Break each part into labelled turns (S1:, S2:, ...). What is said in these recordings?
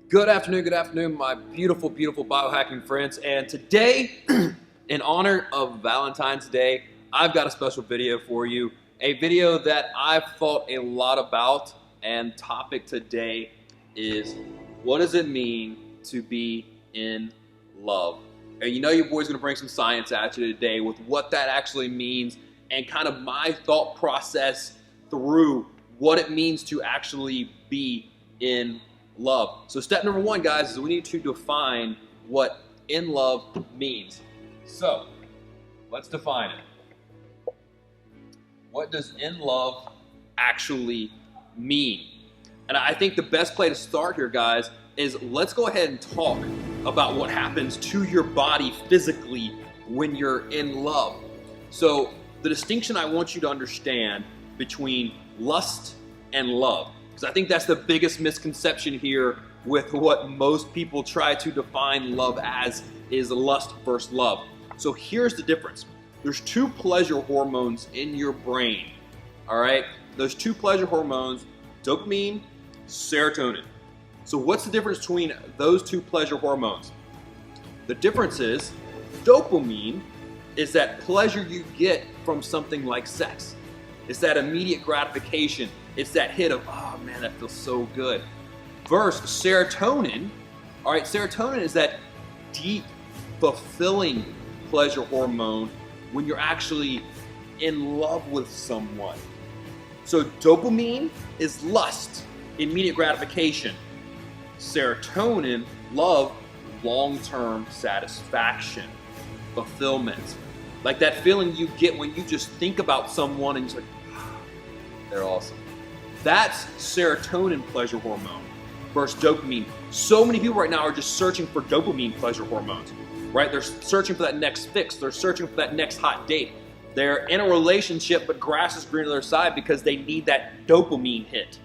S1: Good afternoon, my beautiful biohacking friends. And today, in honor of Valentine's Day, I've got a special video for you. A video that I've thought a lot about, and topic today is, what does it mean to be in love? And you know your boy's gonna bring some science at you today with what that actually means and kind of my thought process through what it means to actually be in love. So step number one, guys, is we need to define what in love means. So let's define it. What does in love actually mean? And I think the best place to start here, guys, is let's go ahead and talk about what happens to your body physically when you're in love. So the distinction I want you to understand between lust and love, because I think that's the biggest misconception here with what most people try to define love as, is lust versus love. So here's the difference. There's two pleasure hormones in your brain, all right? Those two pleasure hormones, dopamine, serotonin. So what's the difference between those two pleasure hormones? The difference is dopamine is that pleasure you get from something like sex. It's that immediate gratification. It's that hit of, oh man, that feels so good. Versus serotonin, all right, serotonin is that deep, fulfilling pleasure hormone when you're actually in love with someone. So dopamine is lust, immediate gratification. Serotonin, love, long-term satisfaction, fulfillment. Like that feeling you get when you just think about someone and you're like, they're awesome. That's serotonin pleasure hormone versus dopamine. So many people right now are just searching for dopamine pleasure hormones, right? They're searching for that next fix. They're searching for that next hot date. They're in a relationship, but grass is green on their side because they need that dopamine hit.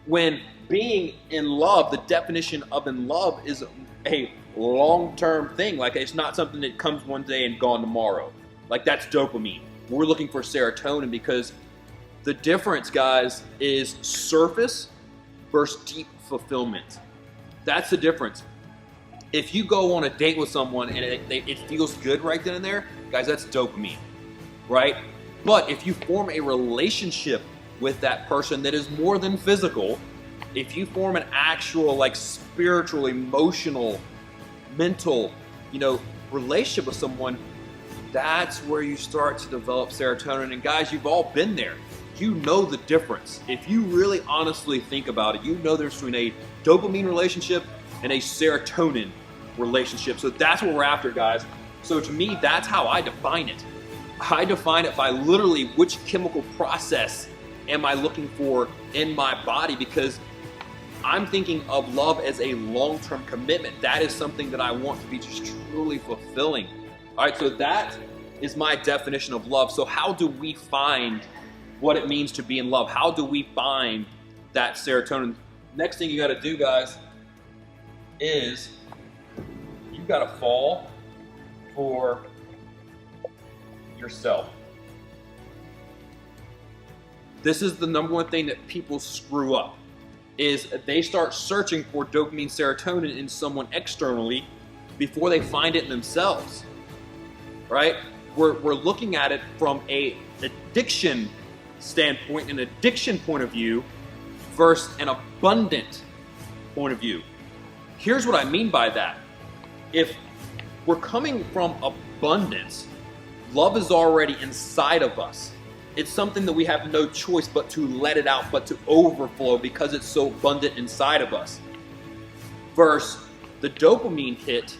S1: When being in love, the definition of in love is a long-term thing. Like it's not something that comes one day and gone tomorrow. Like that's dopamine. We're looking for serotonin because the difference, guys, is surface versus deep fulfillment. That's the difference. If you go on a date with someone and it feels good right then and there, guys, that's dopamine, right? But if you form a relationship with that person that is more than physical, if you form an actual like spiritual, emotional, mental, relationship with someone, that's where you start to develop serotonin. And guys, you've all been there. You know the difference. If you really honestly think about it, you know there's between a dopamine relationship and a serotonin relationship. So that's what we're after, guys. So to me, that's how I define it. I define it by literally which chemical process am I looking for in my body, because I'm thinking of love as a long-term commitment. That is something that I want to be just truly fulfilling. All right, so that is my definition of love. So how do we find what it means to be in love? How do we find that serotonin? Next thing you got to do, guys, is you got to fall for yourself. This is the number one thing that people screw up, is they start searching for dopamine, serotonin in someone externally before they find it in themselves, right? We're looking at it from a addiction standpoint, an addiction point of view versus an abundant point of view. Here's what I mean by that. If we're coming from abundance, love is already inside of us. It's something that we have no choice but to let it out, but to overflow because it's so abundant inside of us. Versus the dopamine hit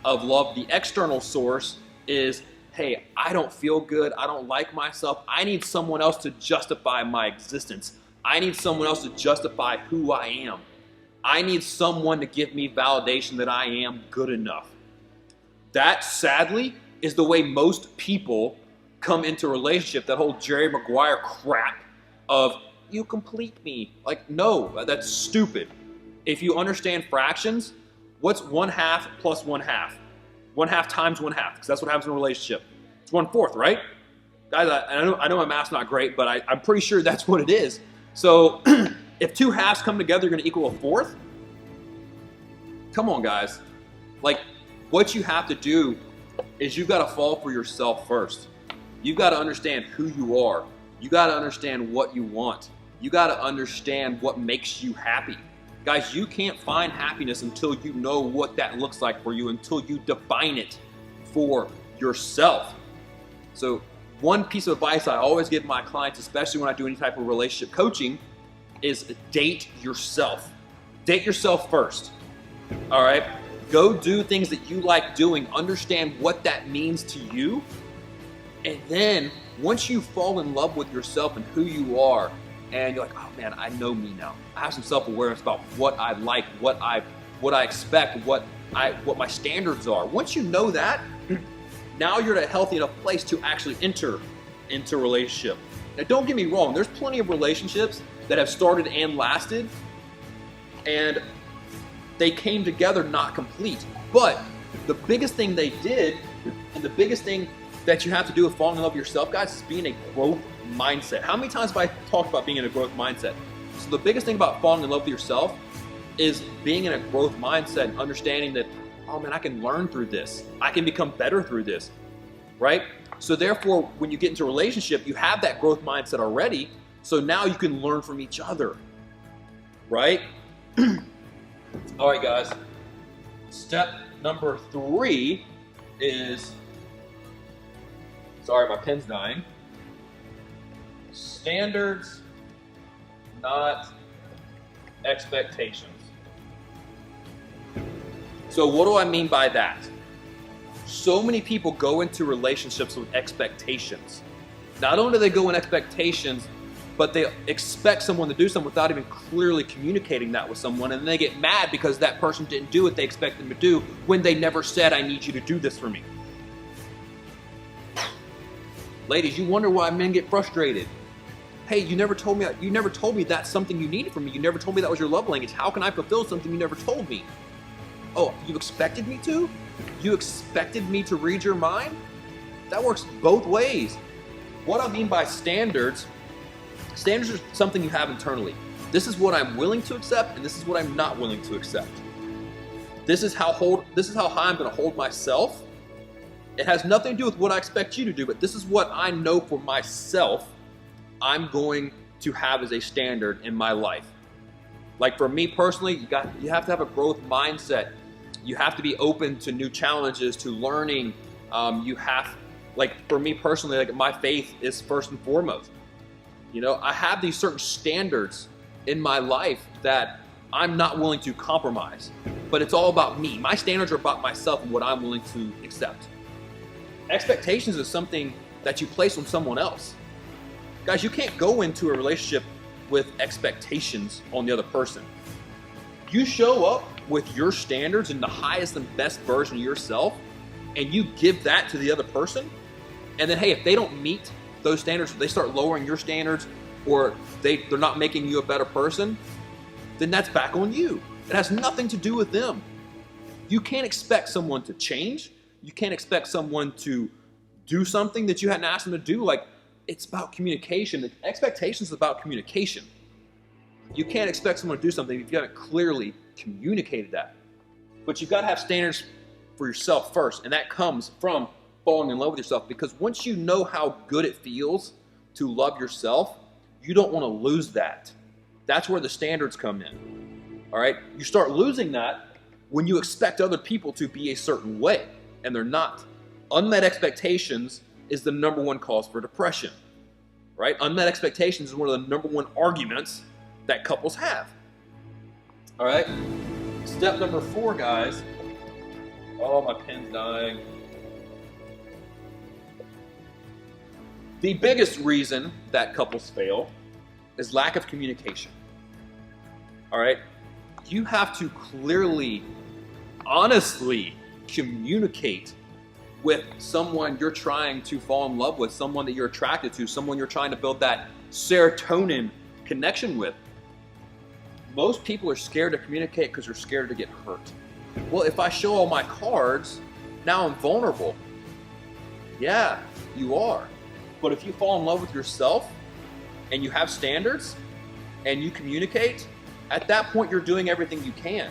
S1: of love, the external source, is, hey, I don't feel good. I don't like myself. I need someone else to justify my existence. I need someone else to justify who I am. I need someone to give me validation that I am good enough. That, sadly, is the way most people come into a relationship. That whole Jerry Maguire crap of, you complete me. Like, no, that's stupid. If you understand fractions, what's 1/2 plus 1/2? 1/2 times 1/2, because that's what happens in a relationship. It's 1/4, right? Guys, I know my math's not great, but I'm pretty sure that's what it is. So if two halves come together, they're going to equal a fourth. Come on, guys. Like, what you have to do is you've got to fall for yourself first. You've got to understand who you are. You got to understand what you want. You got to understand what makes you happy. Guys, you can't find happiness until you know what that looks like for you, until you define it for yourself. So one piece of advice I always give my clients, especially when I do any type of relationship coaching, is date yourself. Date yourself first. All right? Go do things that you like doing. Understand what that means to you. And then once you fall in love with yourself and who you are, and you're like, oh man, I know me now. I have some self-awareness about what I like, what I expect, what my standards are. Once you know that, now you're at a healthy enough place to actually enter into a relationship. Now don't get me wrong, there's plenty of relationships that have started and lasted, and they came together not complete. But the biggest thing they did, and the biggest thing that you have to do with falling in love with yourself, guys, is being a growth mindset. How many times have I talked about being in a growth mindset? So the biggest thing about falling in love with yourself is being in a growth mindset and understanding that, oh man, I can learn through this. I can become better through this, right? So therefore, when you get into a relationship, you have that growth mindset already. So now you can learn from each other, right? All right, guys. Step number 3 is, sorry, my pen's dying. Standards, not expectations. So what do I mean by that? So many people go into relationships with expectations. Not only do they go in expectations, but they expect someone to do something without even clearly communicating that with someone, and then they get mad because that person didn't do what they expect them to do when they never said, I need you to do this for me. Ladies, you wonder why men get frustrated. Hey, you never told me that's something you needed from me. You never told me that was your love language. How can I fulfill something you never told me? Oh, you expected me to? You expected me to read your mind? That works both ways. What I mean by standards are something you have internally. This is what I'm willing to accept, and this is what I'm not willing to accept. This is how high I'm going to hold myself. It has nothing to do with what I expect you to do, but this is what I know for myself I'm going to have as a standard in my life. Like for me personally, you have to have a growth mindset. You have to be open to new challenges, to learning. Like for me personally, like my faith is first and foremost. You know, I have these certain standards in my life that I'm not willing to compromise, but it's all about me. My standards are about myself and what I'm willing to accept. Expectations is something that you place on someone else. Guys, you can't go into a relationship with expectations on the other person. You show up with your standards and the highest and best version of yourself, and you give that to the other person, and then, hey, if they don't meet those standards, if they start lowering your standards, or they're not making you a better person, then that's back on you. It has nothing to do with them. You can't expect someone to change. You can't expect someone to do something that you hadn't asked them to do. Like, it's about communication. The expectations is about communication. You can't expect someone to do something if you haven't clearly communicated that. But you've got to have standards for yourself first, and that comes from falling in love with yourself, because once you know how good it feels to love yourself, you don't want to lose that. That's where the standards come in. All right? You start losing that when you expect other people to be a certain way, and they're not. Unmet expectations is the number one cause for depression, right? Unmet expectations is one of the number one arguments that couples have. All right? Step number 4, guys. Oh, my pen's dying. The biggest reason that couples fail is lack of communication. All right? You have to clearly, honestly communicate with someone you're trying to fall in love with, someone that you're attracted to, someone you're trying to build that serotonin connection with. Most people are scared to communicate because they're scared to get hurt. Well, if I show all my cards, now I'm vulnerable. Yeah, you are. But if you fall in love with yourself and you have standards and you communicate, at that point you're doing everything you can.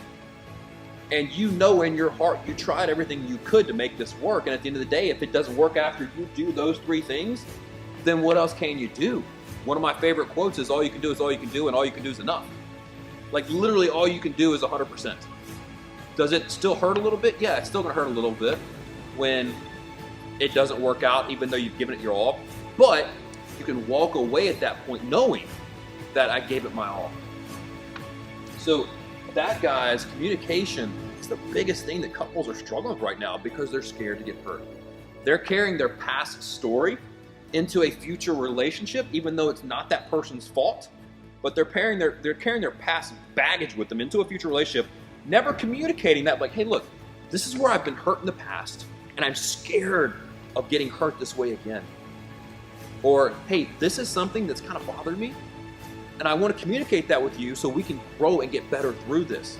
S1: And you know in your heart you tried everything you could to make this work, and at the end of the day, if it doesn't work after you do those 3 things, then what else can you do? One of my favorite quotes is, all you can do is all you can do, and all you can do is enough. Like literally all you can do is 100%. Does it still hurt a little bit? Yeah, it's still gonna hurt a little bit when it doesn't work out, even though you've given it your all. But you can walk away at that point knowing that I gave it my all. So that, guys, communication is the biggest thing that couples are struggling with right now because they're scared to get hurt. They're carrying their past story into a future relationship, even though it's not that person's fault, but they're carrying their past baggage with them into a future relationship, never communicating that, like, hey, look, this is where I've been hurt in the past, and I'm scared of getting hurt this way again. Or, hey, this is something that's kind of bothered me, and I want to communicate that with you so we can grow and get better through this.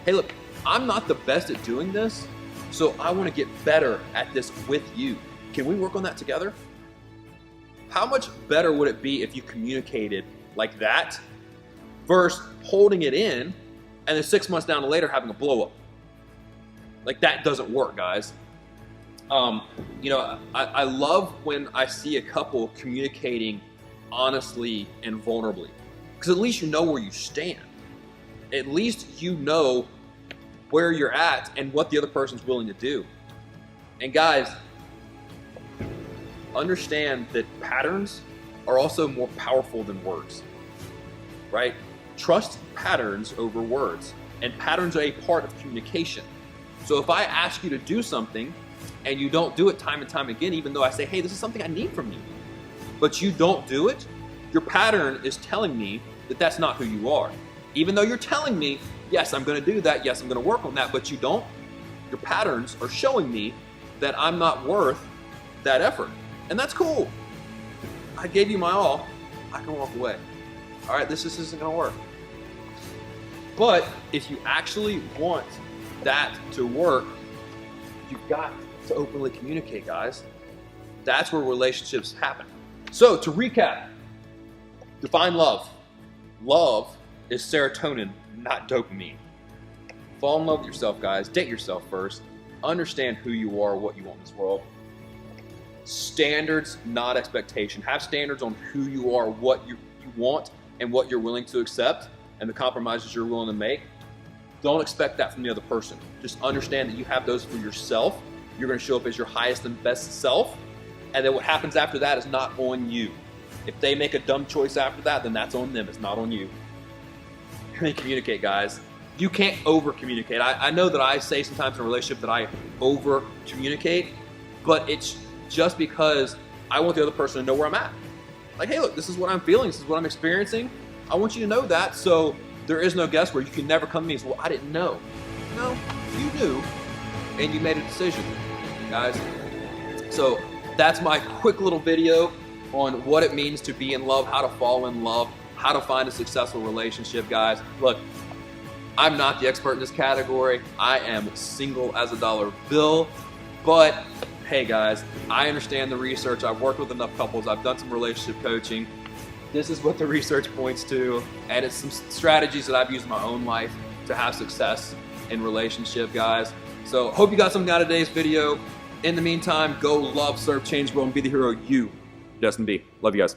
S1: Hey, look, I'm not the best at doing this, so I want to get better at this with you. Can we work on that together? How much better would it be if you communicated like that versus holding it in and then 6 months down the later having a blow up? Like, that doesn't work, guys. You know, I love when I see a couple communicating honestly and vulnerably, because at least you know where you stand. At least you know where you're at and what the other person's willing to do. And guys, understand that patterns are also more powerful than words, right? Trust patterns over words, and patterns are a part of communication. So if I ask you to do something and you don't do it time and time again, even though I say, hey, this is something I need from you, but you don't do it, your pattern is telling me that that's not who you are. Even though you're telling me, yes, I'm going to do that, yes, I'm going to work on that, but you don't, your patterns are showing me that I'm not worth that effort. And that's cool. I gave you my all. I can walk away. All right, this isn't going to work. But if you actually want that to work, you've got to openly communicate, guys. That's where relationships happen. So to recap, define love. Love is serotonin, not dopamine. Fall in love with yourself, guys. Date yourself first. Understand who you are, what you want in this world. Standards, not expectation. Have standards on who you are, what you want, and what you're willing to accept, and the compromises you're willing to make. Don't expect that from the other person. Just understand that you have those for yourself. You're going to show up as your highest and best self, and then what happens after that is not on you. If they make a dumb choice after that, then that's on them. It's not on you. And communicate, guys. You can't over-communicate. I know that I say sometimes in a relationship that I over-communicate, but it's just because I want the other person to know where I'm at. Like, hey, look, this is what I'm feeling. This is what I'm experiencing. I want you to know that, so there is no guesswork. You can never come to me and say, well, I didn't know. No, you knew, and you made a decision, guys. So that's my quick little video on what it means to be in love, how to fall in love, how to find a successful relationship, guys. Look, I'm not the expert in this category. I am single as a dollar bill, but hey guys, I understand the research. I've worked with enough couples. I've done some relationship coaching. This is what the research points to, and it's some strategies that I've used in my own life to have success in relationship, guys. So hope you got something out of today's video. In the meantime, go love, serve, change the world, and be the hero you destined to be. Love you guys.